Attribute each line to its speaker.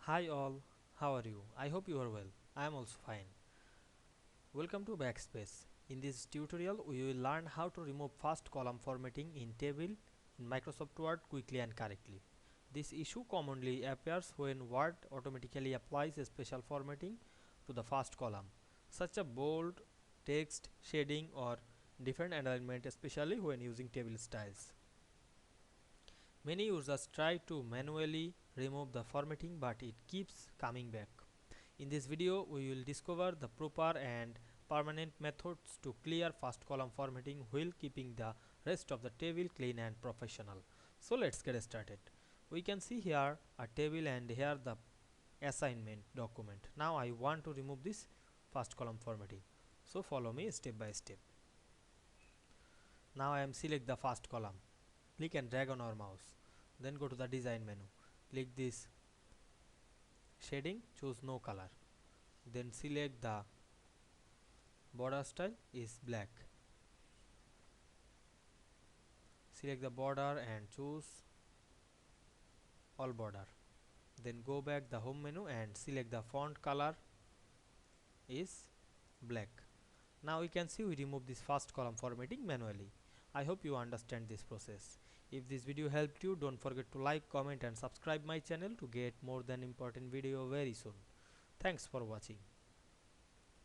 Speaker 1: Hi all, how are you? I hope you are well. I am also fine. Welcome to Backspace. In this tutorial, we will learn how to remove first column formatting in table in Microsoft Word quickly and correctly. This issue commonly appears when Word automatically applies a special formatting to the first column, such as bold, text, shading or different alignment, especially when using table styles. Many users try to manually remove the formatting, but it keeps coming back. In this video, we will discover the proper and permanent methods to clear first column formatting while keeping the rest of the table clean and professional. So let's get started. We can see here a table and here the assignment document. Now I want to remove this first column formatting. So follow me step by step. Now I am select the first column. Click and drag on our mouse. Then go to the design menu. Click this shading, choose no color. Then select the border style is black. Select the border and choose all border. Then go back the home menu and select the font color is black. Now we can see we remove this first column formatting manually. I hope you understand this process. If this video helped you, don't forget to like, comment and subscribe my channel to get more than important video very soon. Thanks for watching.